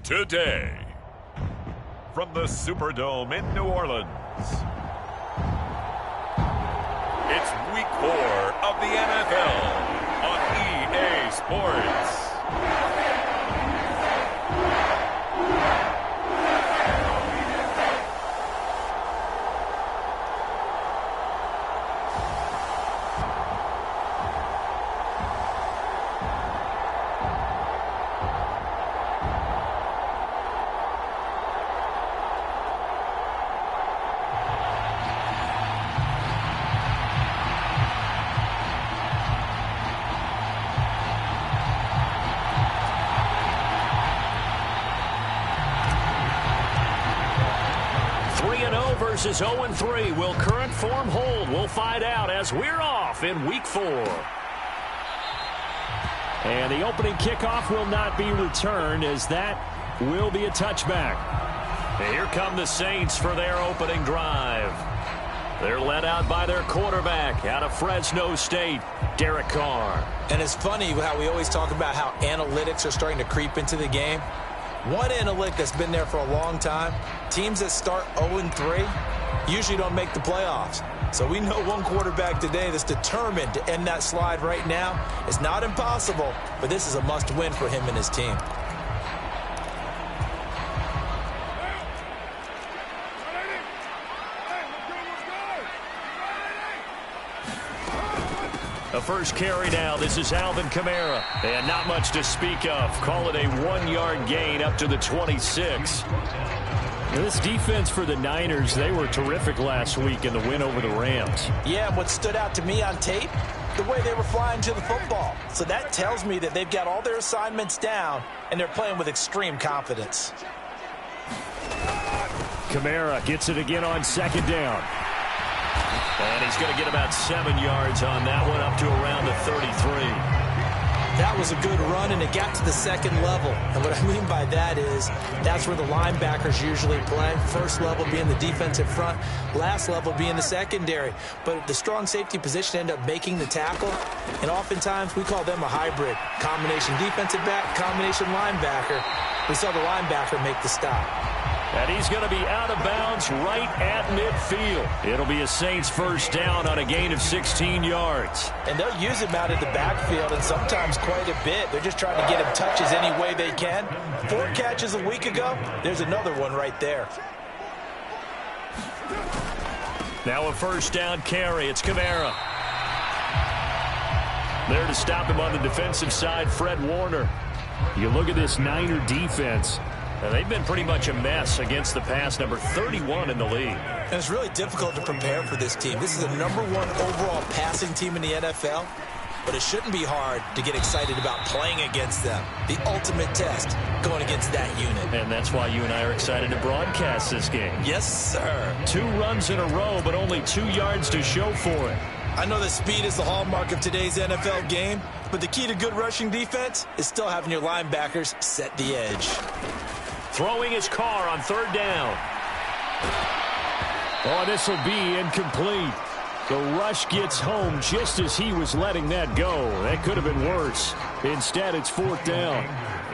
Today, from the Superdome in New Orleans, it's Week 4 of the NFL on EA Sports. Versus 0-3. Will current form hold? We'll find out as we're off in Week 4. And the opening kickoff will not be returned, as that will be a touchback. And here come the Saints for their opening drive. They're led out by their quarterback out of Fresno State, Derek Carr. And it's funny how we always talk about how analytics are starting to creep into the game. One analytic that's been there for a long time, teams that start 0-3 usually don't make the playoffs. So we know one quarterback today that's determined to end that slide right now. It's not impossible, but this is a must-win for him and his team. The first carry now. This is Alvin Kamara. And not much to speak of. Call it a 1-yard gain up to the 26. This defense for the Niners, they were terrific last week in the win over the Rams. Yeah, and what stood out to me on tape, the way they were flying to the football. So that tells me that they've got all their assignments down, and they're playing with extreme confidence. Kamara gets it again on second down. And he's going to get about 7 yards on that one, up to around the 33. That was a good run, and it got to the second level. And what I mean by that is that's where the linebackers usually play. First level being the defensive front, last level being the secondary. But the strong safety position ended up making the tackle, and oftentimes we call them a hybrid. Combination defensive back, combination linebacker. We saw the linebacker make the stop. And he's going to be out of bounds right at midfield. It'll be a Saints first down on a gain of 16 yards. And they'll use him out of the backfield, and sometimes quite a bit. They're just trying to get him touches any way they can. 4 catches a week ago. There's another one right there. Now a first down carry. It's Kamara. There to stop him on the defensive side, Fred Warner. You look at this Niner defense. They've been pretty much a mess against the pass, number 31 in the league. And it's really difficult to prepare for this team. This is the #1 overall passing team in the NFL, but it shouldn't be hard to get excited about playing against them. The ultimate test going against that unit. And that's why you and I are excited to broadcast this game. Yes, sir. 2 runs in a row, but only 2 yards to show for it. I know that speed is the hallmark of today's NFL game, but the key to good rushing defense is still having your linebackers set the edge. Throwing his car on third down. Oh, this will be incomplete. The rush gets home just as he was letting that go. That could have been worse. Instead, it's 4th down.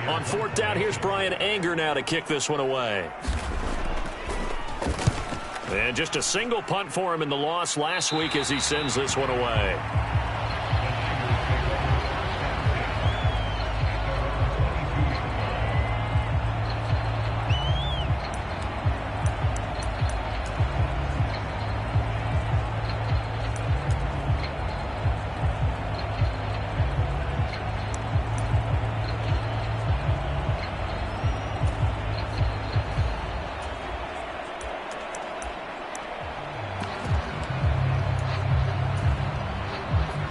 On 4th down, here's Brian Anger now to kick this one away. And just a single punt for him in the loss last week as he sends this one away.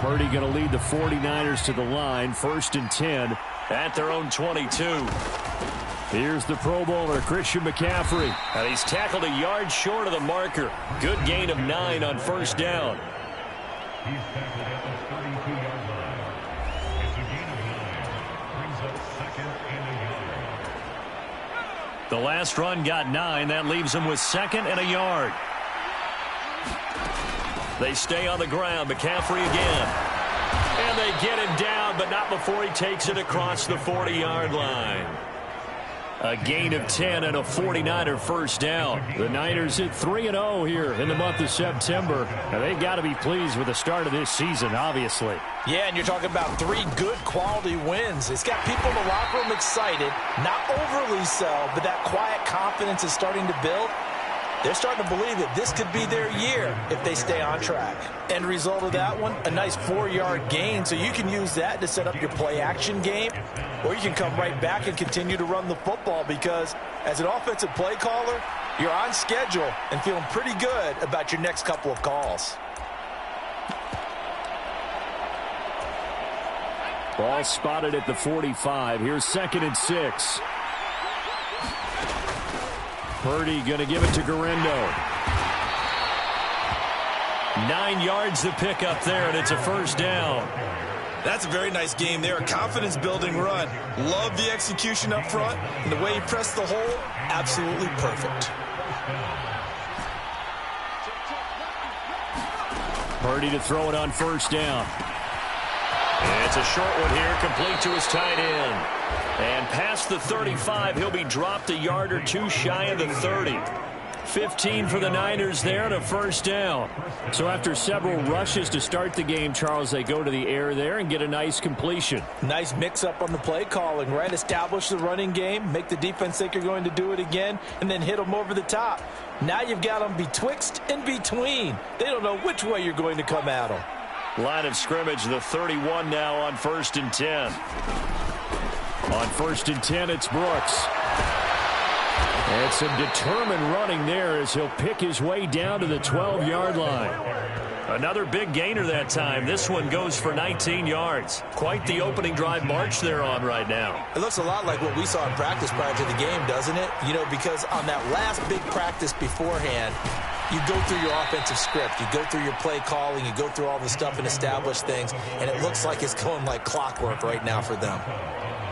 Purdy going to lead the 49ers to the line, 1st and 10 at their own 22. Here's the Pro Bowler, Christian McCaffrey. And he's tackled a yard short of the marker. Good gain of 9 on 1st down. He's tackled at the 32-yard line. It's a gain of 9. Brings up 2nd and a yard. The last run got 9. That leaves him with 2nd and a yard. They stay on the ground. McCaffrey again. And they get him down, but not before he takes it across the 40-yard line. A gain of 10 and a 49er first down. The Niners at 3-0 here in the month of September. Now, they've got to be pleased with the start of this season, obviously. Yeah, and you're talking about 3 good quality wins. It's got people in the locker room excited, not overly so, but that quiet confidence is starting to build. They're starting to believe that this could be their year if they stay on track. End result of that one, a nice 4-yard gain, so you can use that to set up your play-action game, or you can come right back and continue to run the football because as an offensive play caller, you're on schedule and feeling pretty good about your next couple of calls. Ball spotted at the 45. Here's 2nd and 6. Purdy going to give it to Garendo. 9 yards to pick up there, and it's a first down. That's a very nice game there. A confidence-building run. Love the execution up front. And the way he pressed the hole, absolutely perfect. Purdy to throw it on first down. It's a short one here, complete to his tight end. And past the 35, he'll be dropped a yard or two shy of the 30. 15 for the Niners there and a first down. So after several rushes to start the game, Charles, they go to the air there and get a nice completion. Nice mix-up on the play calling, right? Establish the running game, make the defense think you're going to do it again, and then hit them over the top. Now you've got them betwixt and between. They don't know which way you're going to come at them. Line of scrimmage, the 31 now on 1st and 10. On 1st and 10, it's Brooks. And some determined running there as he'll pick his way down to the 12-yard line. Another big gainer that time. This one goes for 19 yards. Quite the opening drive march they're on right now. It looks a lot like what we saw in practice prior to the game, doesn't it? You know, because on that last big practice beforehand, you go through your offensive script. You go through your play calling. You go through all the stuff and establish things. And it looks like it's going like clockwork right now for them.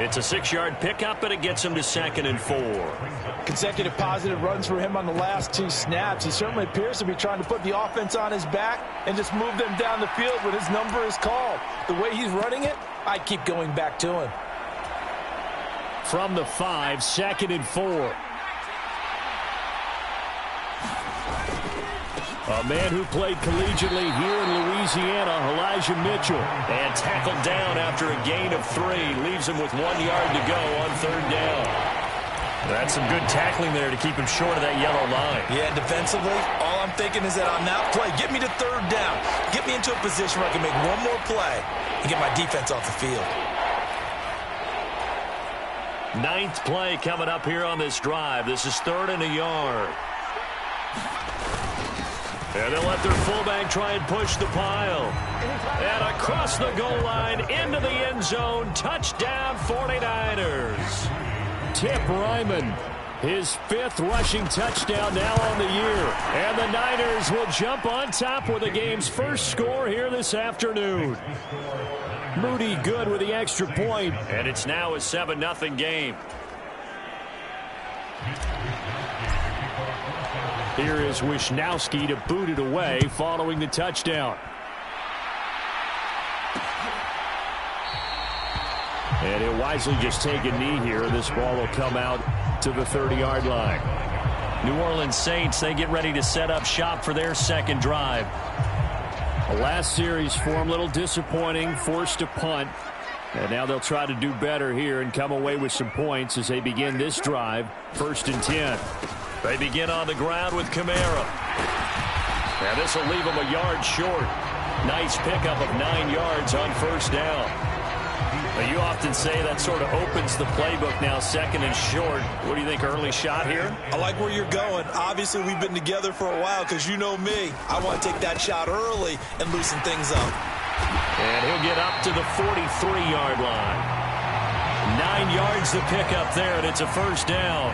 It's a 6-yard pickup, and it gets him to 2nd and 4. Consecutive positive runs for him on the last 2 snaps. He certainly appears to be trying to put the offense on his back and just move them down the field when his number is called. The way he's running it, I keep going back to him. From the 5, 2nd and 4. A man who played collegiately here in Louisiana, Elijah Mitchell. And tackled down after a gain of 3. Leaves him with 1 yard to go on 3rd down. That's some good tackling there to keep him short of that yellow line. Yeah, defensively, all I'm thinking is that on that play, get me to 3rd down. Get me into a position where I can make one more play and get my defense off the field. 9th play coming up here on this drive. This is 3rd and a yard. And they'll let their fullback try and push the pile. And across the goal line, into the end zone. Touchdown, 49ers. Tip Ryman, his 5th rushing touchdown now on the year. And the Niners will jump on top with the game's first score here this afternoon. Moody good with the extra point. And it's now a 7-0 game. Here is Wisnowski to boot it away following the touchdown. And he'll wisely just take a knee here. This ball will come out to the 30-yard line. New Orleans Saints, they get ready to set up shop for their 2nd drive. The last series for them, a little disappointing, forced a punt. And now they'll try to do better here and come away with some points as they begin this drive, 1st and 10. They begin on the ground with Kamara. And this will leave them a yard short. Nice pickup of 9 yards on 1st down. Now, you often say that sort of opens the playbook now, 2nd and short. What do you think, early shot here? I like where you're going. Obviously, we've been together for a while because you know me. I want to take that shot early and loosen things up. And he'll get up to the 43-yard line. 9 yards to pick up there, and it's a first down.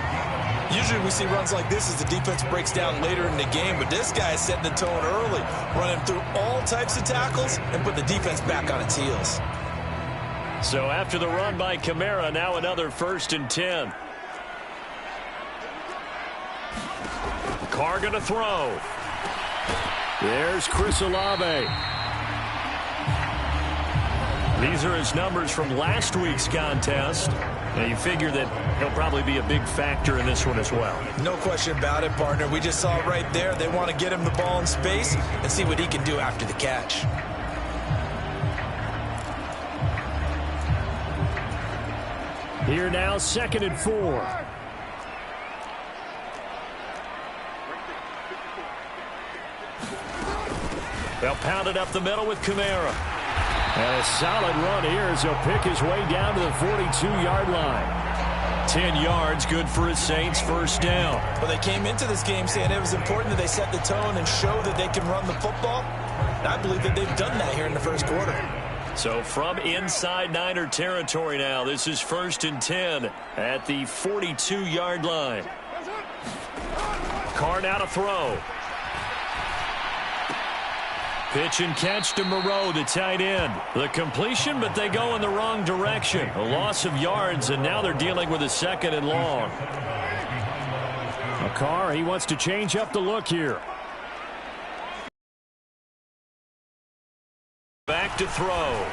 Usually we see runs like this as the defense breaks down later in the game, but this guy is setting the tone early, running through all types of tackles and put the defense back on its heels. So after the run by Kamara, now another 1st and 10. Carr going to throw. There's Chris Olave. These are his numbers from last week's contest. Now you figure that he'll probably be a big factor in this one as well. No question about it, partner. We just saw it right there. They want to get him the ball in space and see what he can do after the catch. Here now, 2nd and 4. They'll pound it up the middle with Kamara. And a solid run here as he'll pick his way down to the 42-yard line. 10 yards, good for his Saints, first down. Well, they came into this game saying it was important that they set the tone and show that they can run the football. And I believe that they've done that here in the first quarter. So from inside Niner territory now, this is 1st and 10 at the 42-yard line. Carr now to throw. Pitch and catch to Moreau, the tight end. The completion, but they go in the wrong direction. A loss of yards, and now they're dealing with a 2nd and long. Carr, he wants to change up the look here. Back to throw.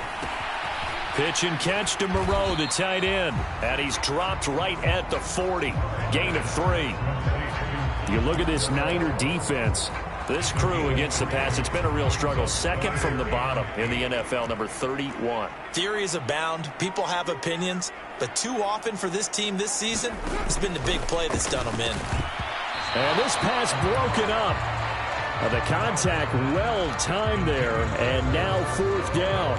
Pitch and catch to Moreau, the tight end. And he's dropped right at the 40. Gain of 3. You look at this Niner defense. This crew against the pass, it's been a real struggle. 2nd from the bottom in the NFL, number 31. Theories abound. People have opinions. But too often for this team this season, it's been the big play that's done them in. And this pass broken up. The contact well timed there, and now 4th down.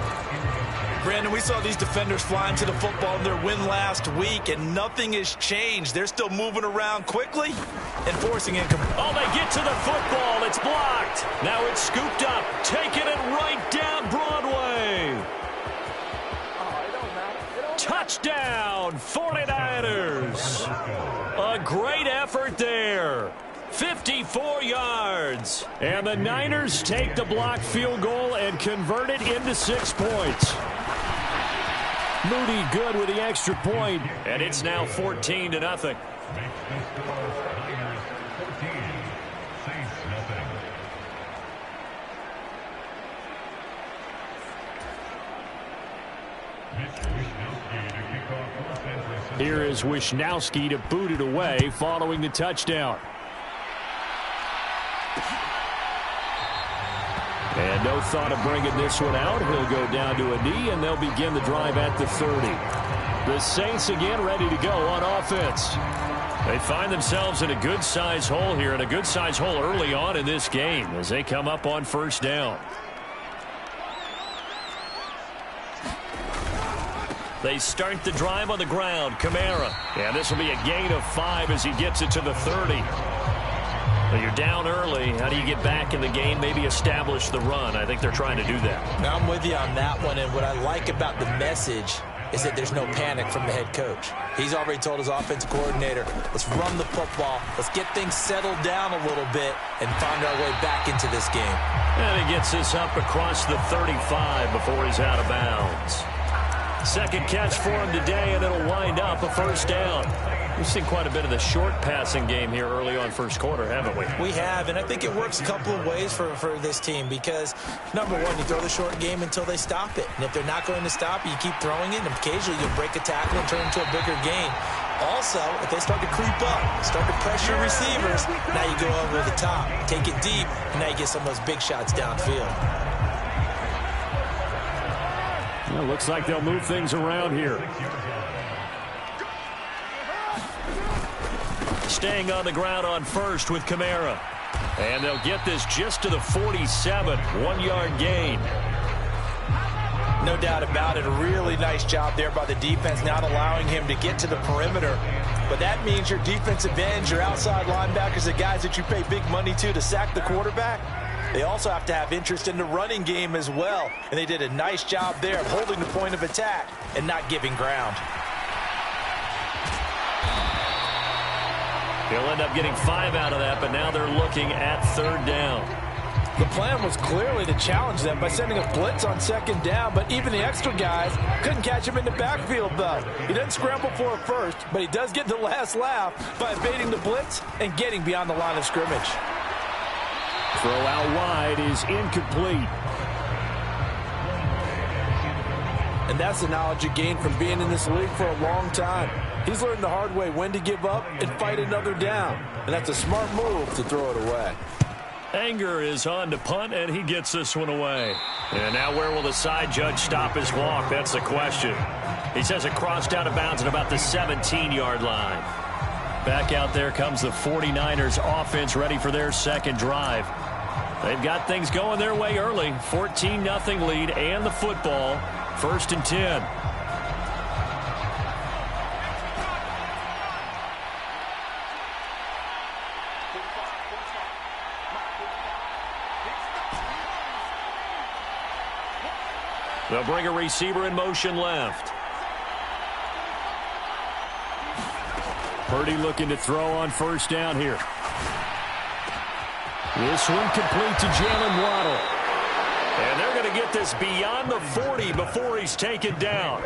Brandon, we saw these defenders flying to the football in their win last week, and nothing has changed. They're still moving around quickly and forcing incomplete. Oh, they get to the football. It's blocked. Now it's scooped up, taking it right down Broadway. Touchdown, 49ers. A great effort there. 54 yards. And the Niners take the blocked field goal and convert it into 6 points. Moody good with the extra point, and it's now 14-0. Here is Wisnowski to boot it away following the touchdown. And no thought of bringing this one out. He'll go down to a knee, and they'll begin the drive at the 30. The Saints again ready to go on offense. They find themselves in a good-sized hole here, and a good-sized hole early on in this game as they come up on 1st down. They start the drive on the ground. Kamara. And this will be a gain of 5 as he gets it to the 30. But you're down early. How do you get back in the game? Maybe establish the run. I think they're trying to do that. Now I'm with you on that one, and what I like about the message is that there's no panic from the head coach. He's already told his offensive coordinator, let's run the football, let's get things settled down a little bit and find our way back into this game. And he gets this up across the 35 before he's out of bounds. 2nd catch for him today, and it'll wind up a 1st down. We've seen quite a bit of the short passing game here early on 1st quarter, haven't we? We have, and I think it works a couple of ways for this team because, number one, you throw the short game until they stop it. And if they're not going to stop it, you keep throwing it, and occasionally you'll break a tackle and turn it into a bigger gain. Also, if they start to creep up, start to pressure receivers, now you go over the top, take it deep, and now you get some of those big shots downfield. Well, looks like they'll move things around here. Staying on the ground on 1st with Kamara. And they'll get this just to the 47. 1-yard gain. No doubt about it. A really nice job there by the defense, not allowing him to get to the perimeter. But that means your defensive ends, your outside linebackers, the guys that you pay big money to sack the quarterback, they also have to have interest in the running game as well. And they did a nice job there of holding the point of attack and not giving ground. He'll end up getting 5 out of that, but now they're looking at 3rd down. The plan was clearly to challenge them by sending a blitz on 2nd down, but even the extra guys couldn't catch him in the backfield, though. He doesn't scramble for a first, but he does get the last laugh by evading the blitz and getting beyond the line of scrimmage. Throw out wide is incomplete. And that's the knowledge you gain from being in this league for a long time. He's learned the hard way when to give up and fight another down. And that's a smart move to throw it away. Anger is on to punt, and he gets this one away. And now where will the side judge stop his walk? That's the question. He says it crossed out of bounds at about the 17-yard line. Back out there comes the 49ers offense ready for their second drive. They've got things going their way early. 14-0 lead and the football. 1st and 10. They'll bring a receiver in motion left. Purdy looking to throw on 1st down here. This one complete to Jalen Waddle. And they're going to get this beyond the 40 before he's taken down.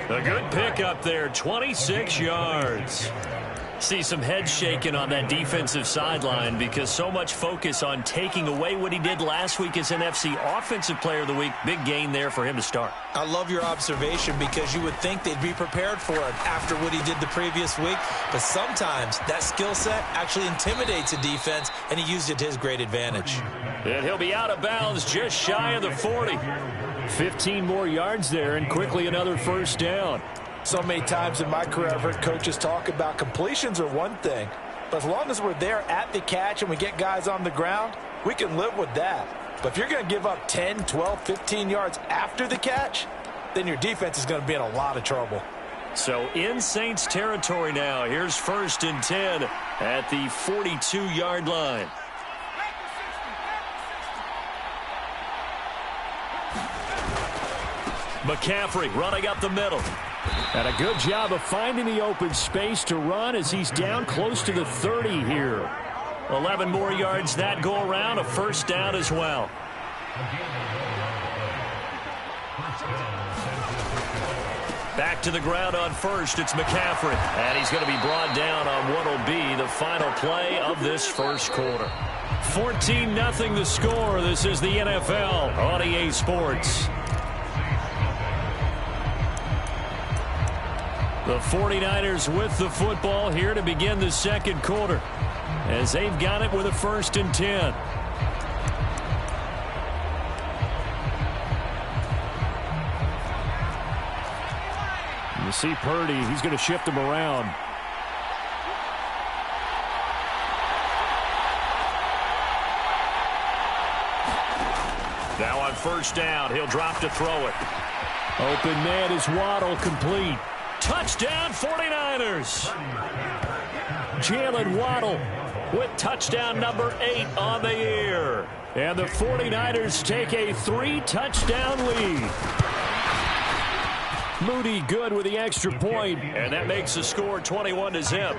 A good pickup there, 26 yards. See some head shaking on that defensive sideline because so much focus on taking away what he did last week as NFC Offensive Player of the Week. Big gain there for him to start. I love your observation because you would think they'd be prepared for it after what he did the previous week. But sometimes that skill set actually intimidates a defense, and he used it to his great advantage. And he'll be out of bounds just shy of the 40. 15 more yards there and quickly another 1st down. So many times in my career, I've heard coaches talk about completions are one thing, but as long as we're there at the catch and we get guys on the ground, we can live with that. But if you're going to give up 10, 12, 15 yards after the catch, then your defense is going to be in a lot of trouble. So in Saints territory now. Here's 1st and 10 at the 42-yard line. McCaffrey running up the middle. And a good job of finding the open space to run as he's down close to the 30 here. 11 more yards that go around, a 1st down as well. Back to the ground on 1st, it's McCaffrey. And he's going to be brought down on what will be the final play of this 1st quarter. 14-0 the score. This is the NFL on EA Sports. The 49ers with the football here to begin the 2nd quarter as they've got it with a 1st and 10. You see Purdy, he's going to shift him around. Now on 1st down, he'll drop to throw it. Open man is Waddle, complete. Touchdown 49ers. Jalen Waddle with touchdown number 8 on the year. And the 49ers take a 3-touchdown lead. Moody good with the extra point, and that makes the score 21-0.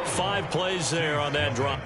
5 plays there on that drop.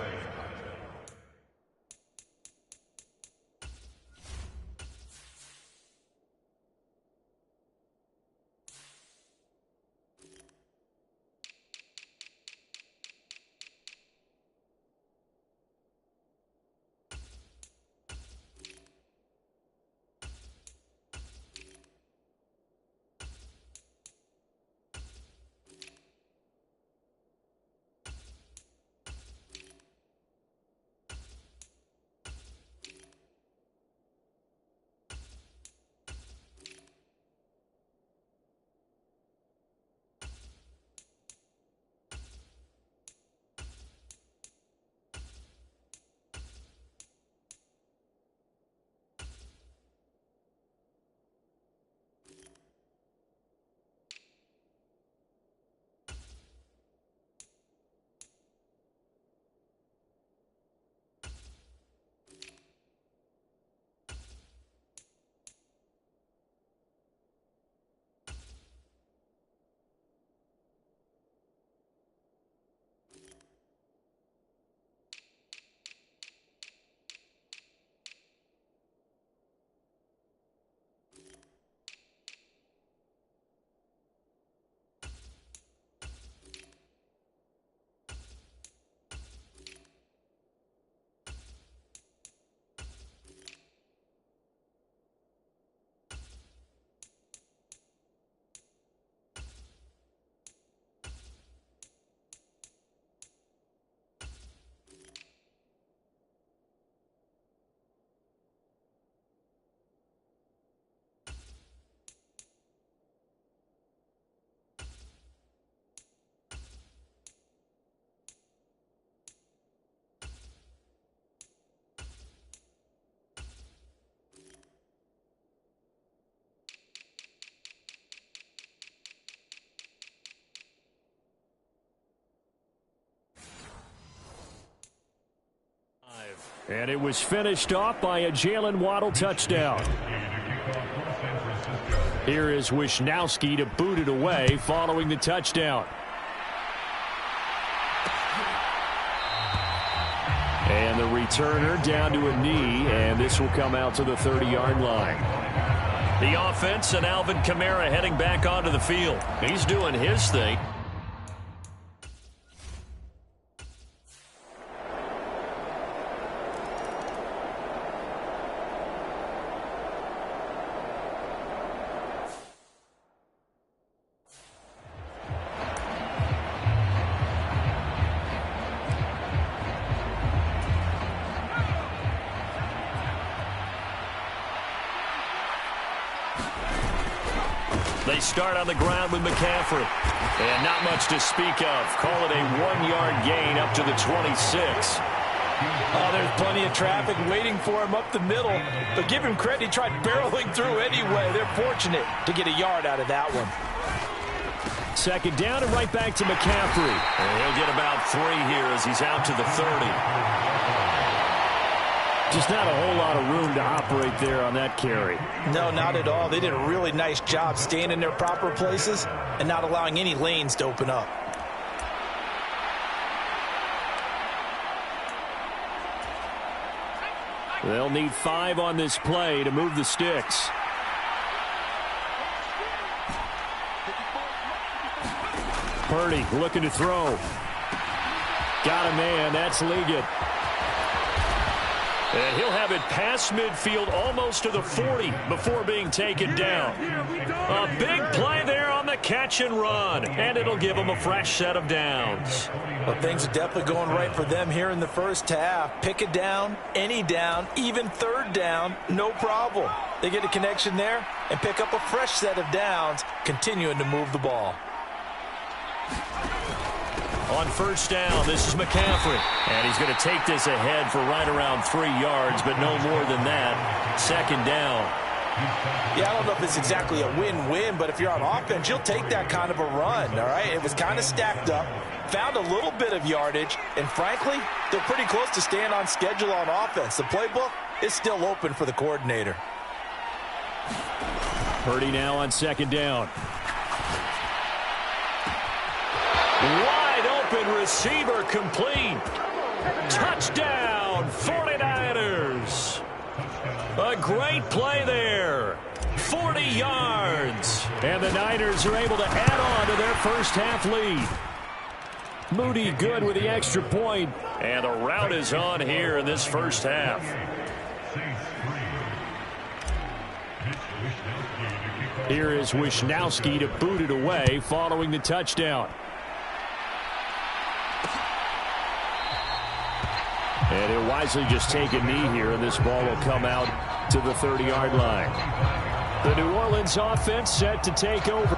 And it was finished off by a Jalen Waddle touchdown. Here is Wisnowski to boot it away following the touchdown. And the returner down to a knee, and this will come out to the 30-yard line. The offense and Alvin Kamara heading back onto the field. He's doing his thing. They start on the ground with McCaffrey. And not much to speak of. Call it a 1-yard gain up to the 26. Oh, there's plenty of traffic waiting for him up the middle. But give him credit, he tried barreling through anyway. They're fortunate to get a yard out of that one. Second down and right back to McCaffrey. And he'll get about 3 here as he's out to the 30. Just not a whole lot of room to operate there on that carry. No, not at all. They did a really nice job staying in their proper places and not allowing any lanes to open up. They'll need 5 on this play to move the sticks. Purdy looking to throw. Got a man. That's Liggett. And he'll have it past midfield almost to the 40 before being taken down. A big play there on the catch and run. And it'll give them a fresh set of downs. Well, things are definitely going right for them here in the first half. Pick a down, any down, even third down, no problem. They get a connection there and pick up a fresh set of downs, continuing to move the ball. On first down, this is McCaffrey. And he's going to take this ahead for right around 3 yards, but no more than that. Second down. Yeah, I don't know if it's exactly a win-win, but if you're on offense, you'll take that kind of a run, all right? It was kind of stacked up, found a little bit of yardage, and frankly, they're pretty close to staying on schedule on offense. The playbook is still open for the coordinator. Purdy now on second down. Receiver complete. Touchdown, 49ers. A great play there. 40 yards. And the Niners are able to add on to their first half lead. Moody good with the extra point. And the route is on here in this first half. Here is Wisnowski to boot it away following the touchdown. And he'll wisely just take a knee here, and this ball will come out to the 30-yard line. The New Orleans offense set to take over.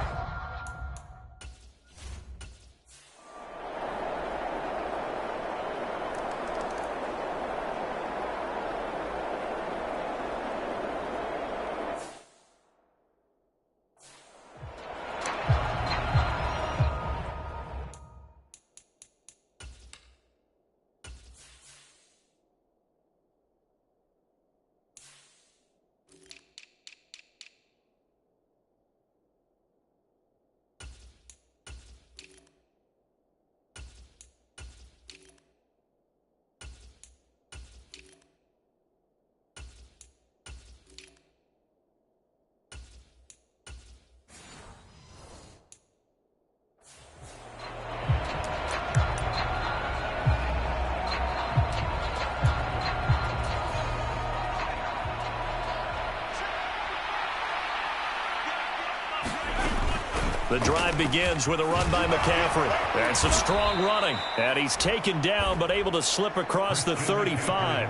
The drive begins with a run by McCaffrey. And some strong running. And he's taken down but able to slip across the 35.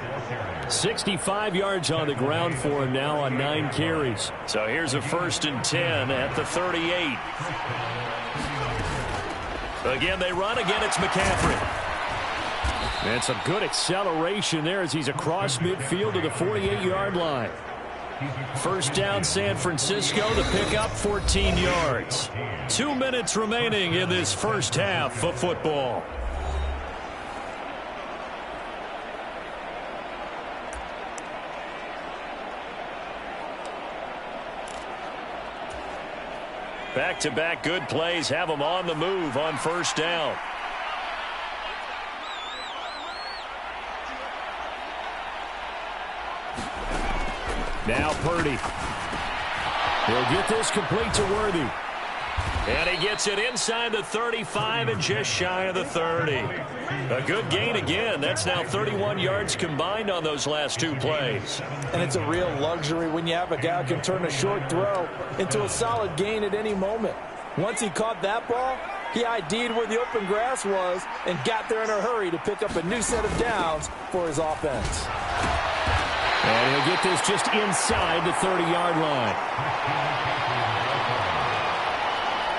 65 yards on the ground for him now on 9 carries. So here's a 1st and 10 at the 38. Again, they run. Again, it's McCaffrey. And some good acceleration there as he's across midfield to the 48-yard line. First down, San Francisco, the pickup, 14 yards. 2 minutes remaining in this first half of football. Back-to-back good plays have them on the move on first down. Now Purdy. He'll get this complete to Worthy. And he gets it inside the 35 and just shy of the 30. A good gain again. That's now 31 yards combined on those last two plays. And it's a real luxury when you have a guy who can turn a short throw into a solid gain at any moment. Once he caught that ball, he ID'd where the open grass was and got there in a hurry to pick up a new set of downs for his offense. And he'll get this just inside the 30-yard line.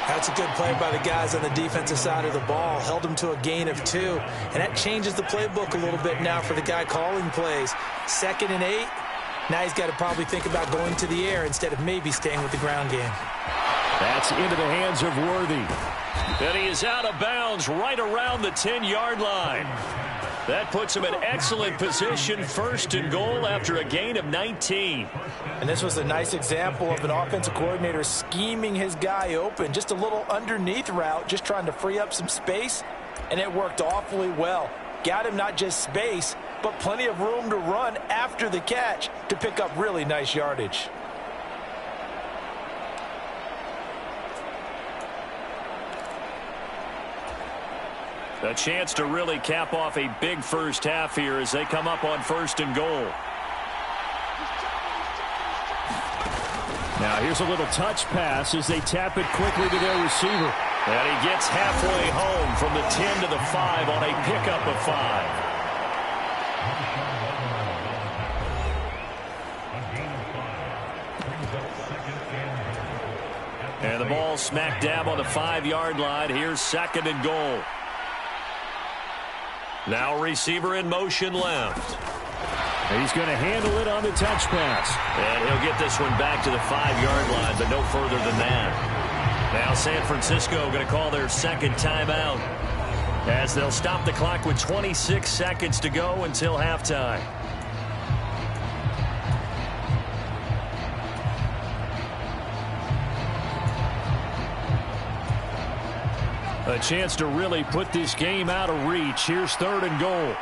That's a good play by the guys on the defensive side of the ball. Held him to a gain of 2. And that changes the playbook a little bit now for the guy calling plays. 2nd and 8. Now he's got to probably think about going to the air instead of maybe staying with the ground game. That's into the hands of Worthy. And he is out of bounds right around the 10-yard line. That puts him in excellent position, 1st and goal after a gain of 19. And this was a nice example of an offensive coordinator scheming his guy open. Just a little underneath route, just trying to free up some space, and it worked awfully well. Got him not just space, but plenty of room to run after the catch to pick up really nice yardage. A chance to really cap off a big first half here as they come up on 1st and goal. Now here's a little touch pass as they tap it quickly to their receiver. And he gets halfway home from the 10 to the 5 on a pickup of 5. And the ball smack dab on the 5-yard line. Here's 2nd and goal. Now receiver in motion left. He's going to handle it on the touch pass. And he'll get this one back to the 5-yard line, but no further than that. Now San Francisco going to call their 2nd timeout as they'll stop the clock with 26 seconds to go until halftime. A chance to really put this game out of reach. Here's 3rd and goal.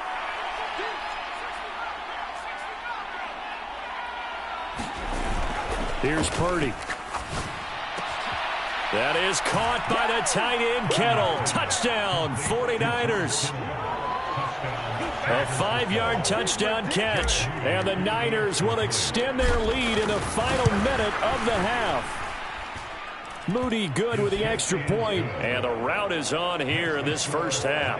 Here's Purdy. That is caught by the tight end Kettle. Touchdown, 49ers. A 5-yard touchdown catch. And the Niners will extend their lead in the final minute of the half. Moody good with the extra point, and the route is on here in this first half.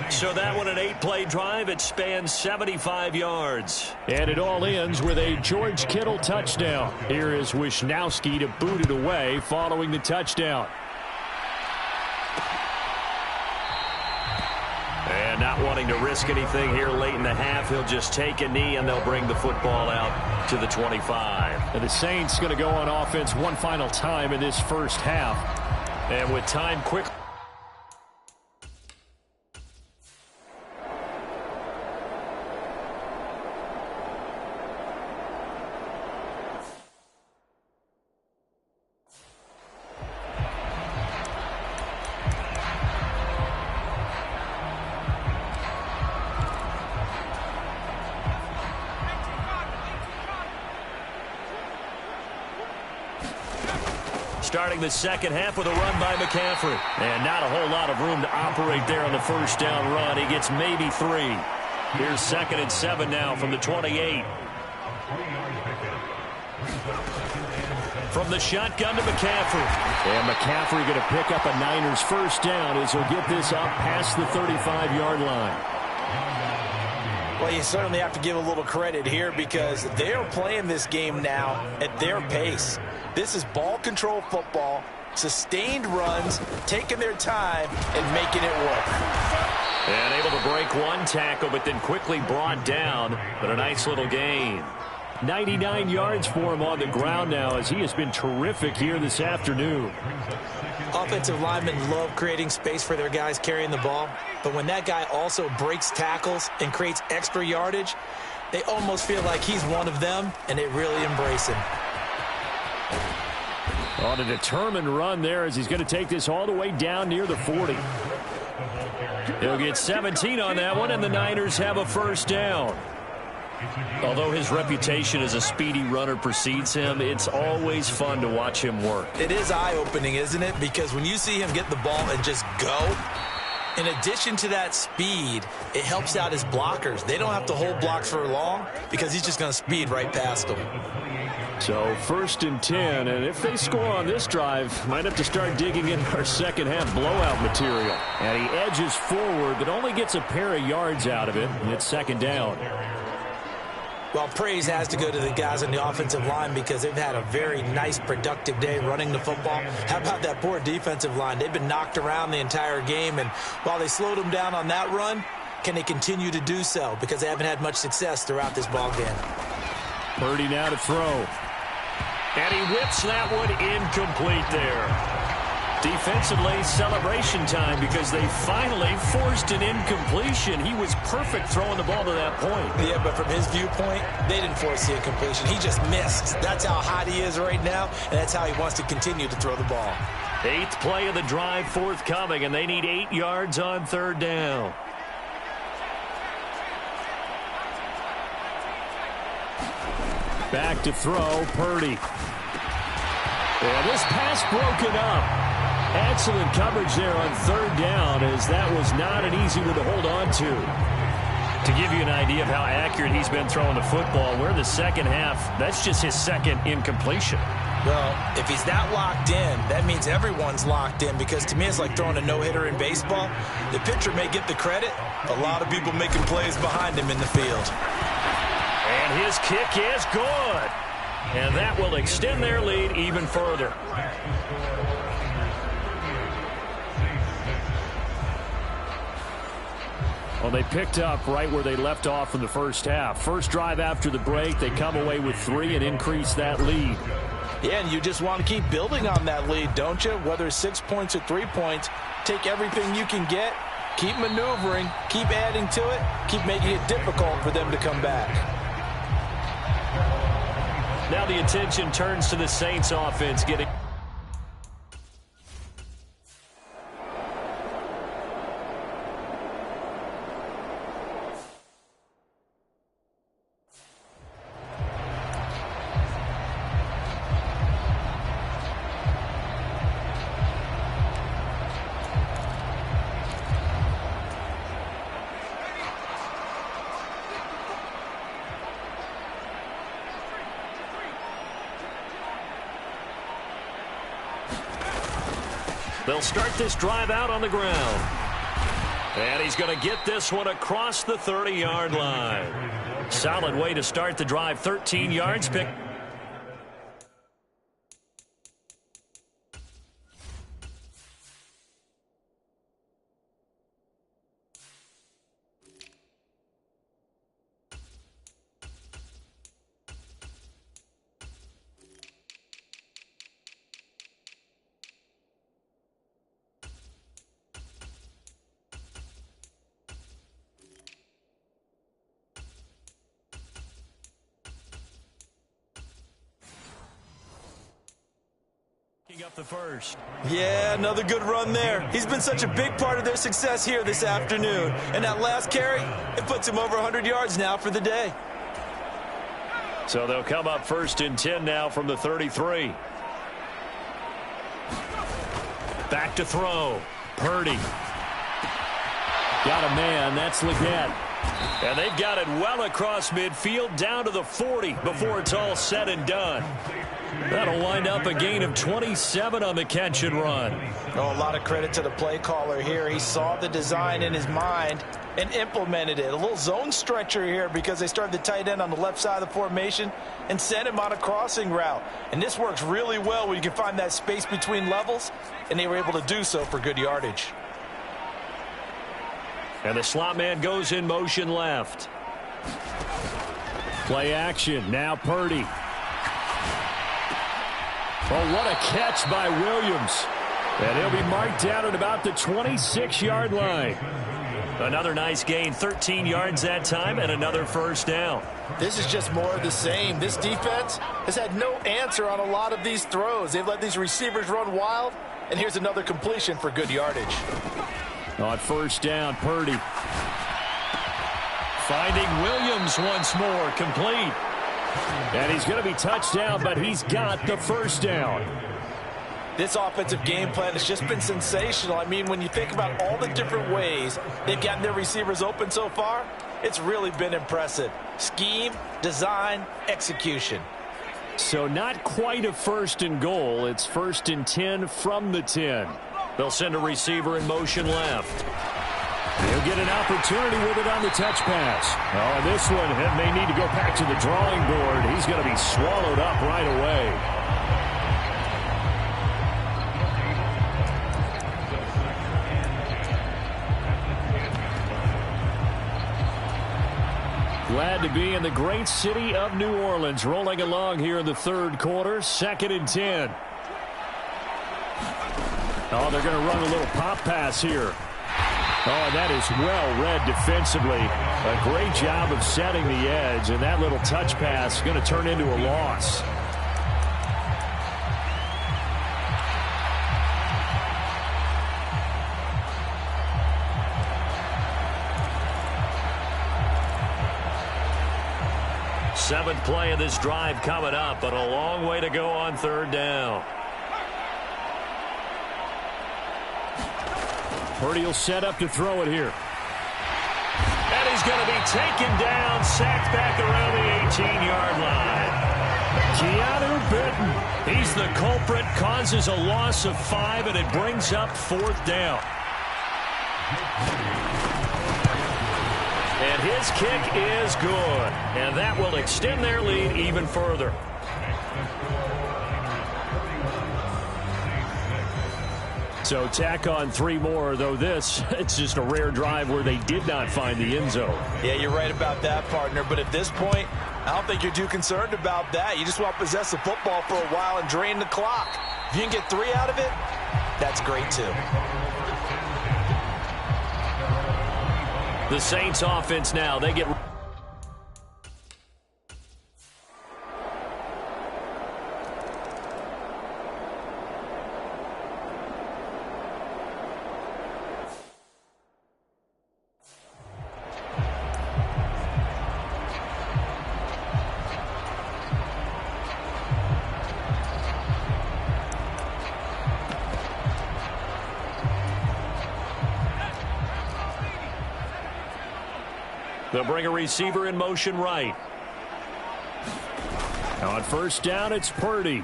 So that one, an 8-play drive. It spans 75 yards. And it all ends with a George Kittle touchdown. Here is Wisnowski to boot it away following the touchdown. And not wanting to risk anything here late in the half, he'll just take a knee and they'll bring the football out to the 25. And the Saints going to go on offense one final time in this first half. And with time quick. Starting the second half with a run by McCaffrey. And not a whole lot of room to operate there on the first down run. He gets maybe 3. Here's 2nd and 7 now from the 28. From the shotgun to McCaffrey. And McCaffrey going to pick up a Niners first down as he'll get this up past the 35-yard line. Well, you certainly have to give a little credit here because they're playing this game now at their pace. This is ball control football, sustained runs, taking their time and making it work. And able to break one tackle, but then quickly brought down. But a nice little gain. 99 yards for him on the ground now as he has been terrific here this afternoon. Offensive linemen love creating space for their guys carrying the ball. But when that guy also breaks tackles and creates extra yardage, they almost feel like he's one of them, and they really embrace him. On a determined run there as he's going to take this all the way down near the 40. He'll get 17 on that one, and the Niners have a first down. Although his reputation as a speedy runner precedes him, it's always fun to watch him work. It is eye-opening, isn't it? Because when you see him get the ball and just go, in addition to that speed, it helps out his blockers. They don't have to hold blocks for long because he's just going to speed right past them. So 1st and 10, and if they score on this drive, might have to start digging in our second half blowout material. And he edges forward, but only gets a pair of yards out of it, and it's 2nd down. Well, praise has to go to the guys on the offensive line because they've had a very nice, productive day running the football. How about that poor defensive line? They've been knocked around the entire game, and while they slowed them down on that run, can they continue to do so? Because they haven't had much success throughout this ball game. Purdy now to throw. And he whips that one incomplete there. Defensively, celebration time because they finally forced an incompletion. He was perfect throwing the ball to that point. Yeah, but from his viewpoint, they didn't force the incompletion. He just missed. That's how hot he is right now, and that's how he wants to continue to throw the ball. 8th play of the drive forthcoming, and they need 8 yards on 3rd down. Back to throw, Purdy. And this pass broken up. Excellent coverage there on 3rd down, as that was not an easy one to hold on to. To give you an idea of how accurate he's been throwing the football, we're in the second half. That's just his 2nd incompletion. Well, if he's that locked in, that means everyone's locked in, because to me it's like throwing a no-hitter in baseball. The pitcher may get the credit, a lot of people making plays behind him in the field. And his kick is good. And that will extend their lead even further. Well, they picked up right where they left off in the first half. First drive after the break, they come away with 3 and increase that lead. Yeah, and you just want to keep building on that lead, don't you? Whether it's 6 points or 3 points, take everything you can get, keep maneuvering, keep adding to it, keep making it difficult for them to come back. Now the attention turns to the Saints offense getting... They'll start this drive out on the ground. And he's going to get this one across the 30-yard line. Solid way to start the drive. 13 yards. Pick. Up the first. Yeah, another good run there. He's been such a big part of their success here this afternoon. And that last carry, it puts him over 100 yards now for the day. So they'll come up 1st and 10 now from the 33. Back to throw. Purdy. Got a man. That's Leggett. And they've got it well across midfield down to the 40 before it's all said and done. That'll wind up a gain of 27 on the catch and run. Oh, a lot of credit to the play caller here. He saw the design in his mind and implemented it. A little zone stretcher here because they started the tight end on the left side of the formation and sent him on a crossing route. And this works really well when you can find that space between levels, and they were able to do so for good yardage. And the slot man goes in motion left. Play action. Now Purdy. Oh, what a catch by Williams. And he'll be marked down at about the 26-yard line. Another nice gain, 13 yards that time, and another first down. This is just more of the same. This defense has had no answer on a lot of these throws. They've let these receivers run wild, and here's another completion for good yardage. On first down, Purdy. Finding Williams once more, complete. And he's going to be touched down, but he's got the first down. This offensive game plan has just been sensational. I mean, when you think about all the different ways they've gotten their receivers open so far, it's really been impressive. Scheme, design, execution. So not quite a first and goal. It's first and 10 from the 10. They'll send a receiver in motion left. He'll get an opportunity with it on the touch pass. Oh, and this one may need to go back to the drawing board. He's going to be swallowed up right away. Glad to be in the great city of New Orleans, rolling along here in the third quarter, 2nd and 10. Oh, they're going to run a little pop pass here. Oh, and that is well read defensively. A great job of setting the edge, and that little touch pass is going to turn into a loss. Seventh play of this drive coming up, but a long way to go on third down. Purdy will set up to throw it here. And he's going to be taken down, sacked back around the 18-yard line. Keanu Benton, he's the culprit, causes a loss of 5, and it brings up fourth down. And his kick is good, and that will extend their lead even further. So tack on 3 more, though it's just a rare drive where they did not find the end zone. Yeah, you're right about that, partner. But at this point, I don't think you're too concerned about that. You just want to possess the football for a while and drain the clock. If you can get 3 out of it, that's great, too. The Saints offense now, they get... They'll bring a receiver in motion right. On first down, it's Purdy.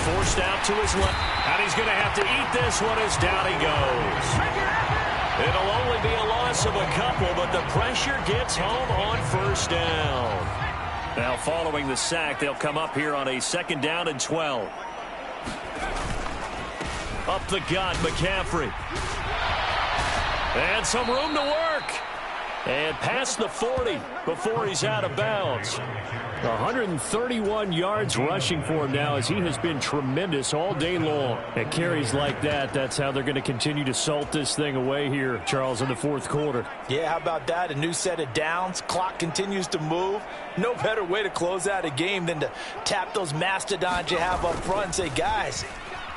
Forced out to his left. And he's going to have to eat this one as down he goes. It'll only be a loss of a couple, but the pressure gets home on first down. Now following the sack, they'll come up here on a 2nd down and 12. Up the gut, McCaffrey. And some room to work. And past the 40 before he's out of bounds. 131 yards rushing for him now, as he has been tremendous all day long. At carries like that, that's how they're going to continue to salt this thing away here, Charles, in the fourth quarter. Yeah, how about that? A new set of downs. Clock continues to move. No better way to close out a game than to tap those mastodons you have up front and say, guys,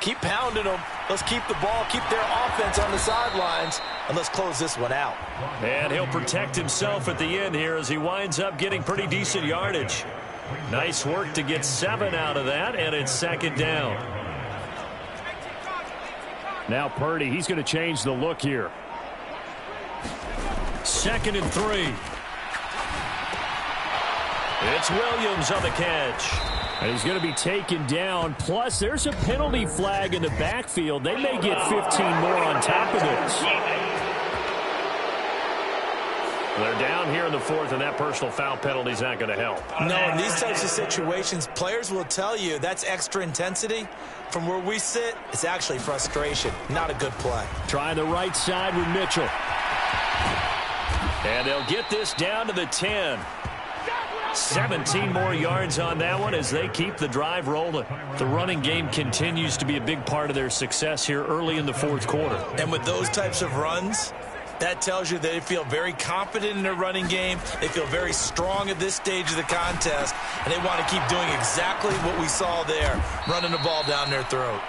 keep pounding them. Let's keep the ball, keep their offense on the sidelines, and let's close this one out. And he'll protect himself at the end here as he winds up getting pretty decent yardage. Nice work to get 7 out of that, and it's 2nd down. Now Purdy, he's going to change the look here. 2nd and 3. It's Williams on the catch. And he's going to be taken down. Plus, there's a penalty flag in the backfield. They may get 15 more on top of this. They're down here in the 4th, and that personal foul penalty is not going to help. No, in these types of situations, players will tell you that's extra intensity. From where we sit, it's actually frustration. Not a good play. Trying the right side with Mitchell. And they'll get this down to the 10. 17 more yards on that one as they keep the drive rolling. The running game continues to be a big part of their success here early in the fourth quarter. And with those types of runs, That tells you they feel very confident in their running game. They feel very strong at this stage of the contest, and they want to keep doing exactly what we saw there, running the ball down their throat.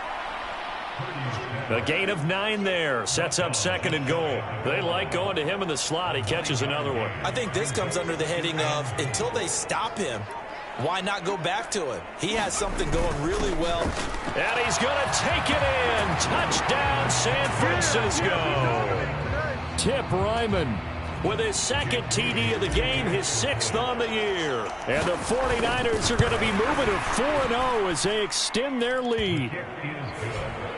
A gain of 9 there. Sets up 2nd and goal. They like going to him in the slot. He catches another one. I think this comes under the heading of until they stop him, why not go back to him? He has something going really well. And he's going to take it in. Touchdown, San Francisco. Tip Ryman with his 2nd TD of the game, his 6th on the year. And the 49ers are going to be moving to 4-0 as they extend their lead.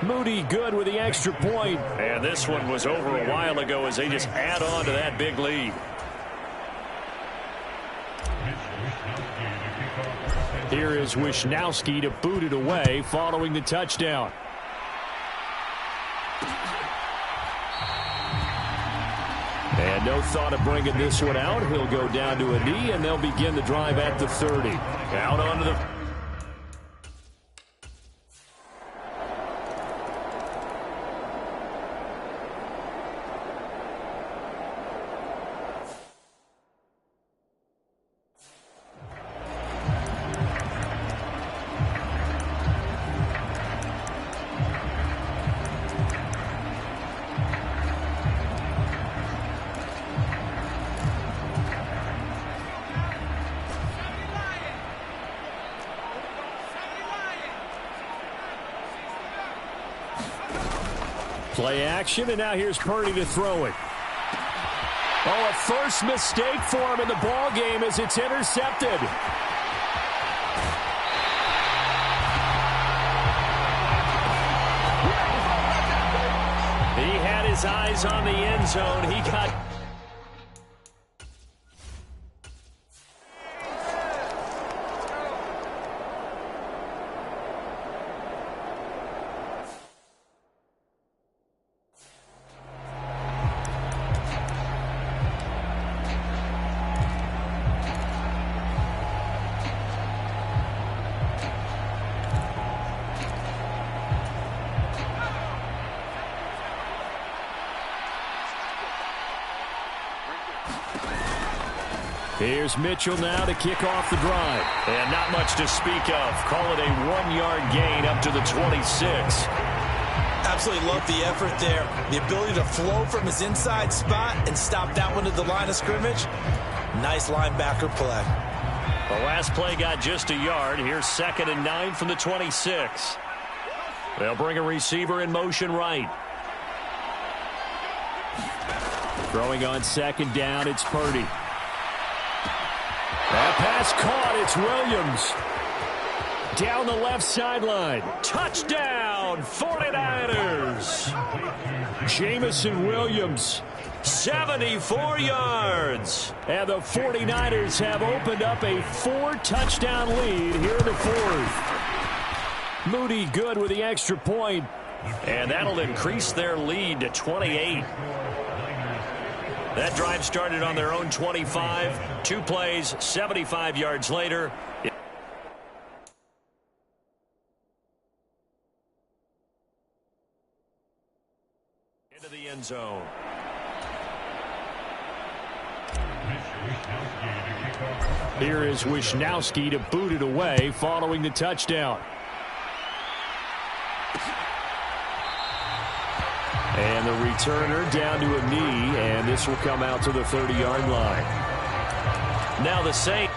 Moody good with the extra point. And this one was over a while ago as they just add on to that big lead. Here is Wishnowski to boot it away following the touchdown. And no thought of bringing this one out. He'll go down to a knee, and they'll begin the drive at the 30. Out onto the... Play action, and now here's Purdy to throw it. Oh, a first mistake for him in the ball game as it's intercepted. He had his eyes on the end zone. He got... Here's Mitchell now to kick off the drive. And not much to speak of. Call it a 1-yard gain up to the 26. Absolutely love the effort there. The ability to flow from his inside spot and stop that one at the line of scrimmage. Nice linebacker play. The last play got just a yard. Here's 2nd and 9 from the 26. They'll bring a receiver in motion right. Throwing on 2nd down, it's Purdy. That pass caught. It's Williams. Down the left sideline. Touchdown, 49ers. Jamison Williams, 74 yards. And the 49ers have opened up a 4-touchdown lead here in the 4th. Moody good with the extra point. And that'll increase their lead to 28. That drive started on their own 25. 2 plays, 75 yards later. Into the end zone. Here is Wishnowski to boot it away following the touchdown. And the returner down to a knee, and this will come out to the 30-yard line. Now the Saints.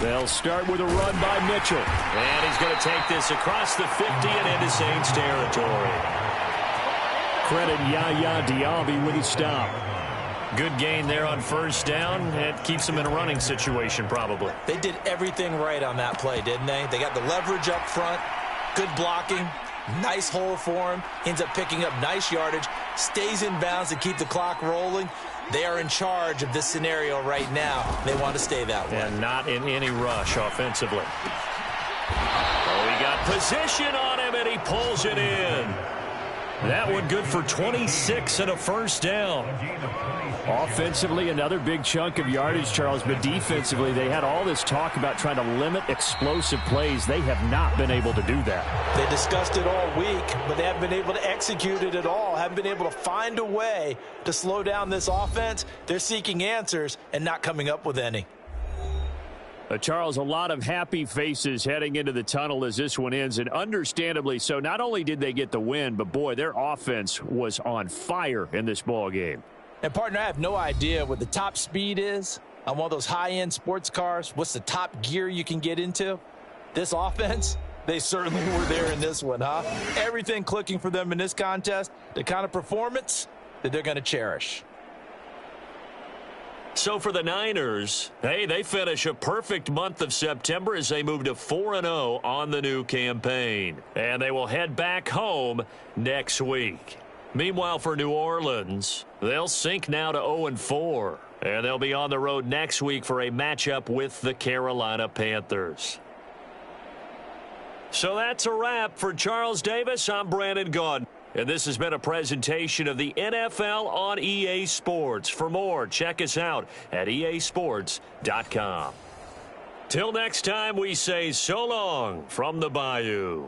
They'll start with a run by Mitchell. And he's going to take this across the 50 and into Saints territory. Credit Yaya Diaby with a stop. Good gain there on first down. It keeps them in a running situation probably. They did everything right on that play, didn't they? They got the leverage up front, good blocking, nice hole for him, ends up picking up nice yardage, stays in bounds to keep the clock rolling. They are in charge of this scenario right now. They want to stay that way. And not in any rush offensively. Oh, he got position on him, and he pulls it in. That one good for 26 and a first down. Offensively, another big chunk of yardage, Charles, but defensively, they had all this talk about trying to limit explosive plays. They have not been able to do that. They discussed it all week, but they haven't been able to execute it at all, haven't been able to find a way to slow down this offense. They're seeking answers and not coming up with any. Charles, a lot of happy faces heading into the tunnel as this one ends, and understandably so. Not only did they get the win, but, boy, their offense was on fire in this ball game. And, partner, I have no idea what the top speed is on one of those high-end sports cars. What's the top gear you can get into? This offense, they certainly were there in this one, huh? Everything clicking for them in this contest, the kind of performance that they're going to cherish. So for the Niners, hey, they finish a perfect month of September as they move to 4-0 on the new campaign. And they will head back home next week. Meanwhile, for New Orleans, they'll sink now to 0-4. And they'll be on the road next week for a matchup with the Carolina Panthers. So that's a wrap. For Charles Davis, I'm Brandon Gaudin. And this has been a presentation of the NFL on EA Sports. For more, check us out at easports.com. Till next time, we say so long from the Bayou.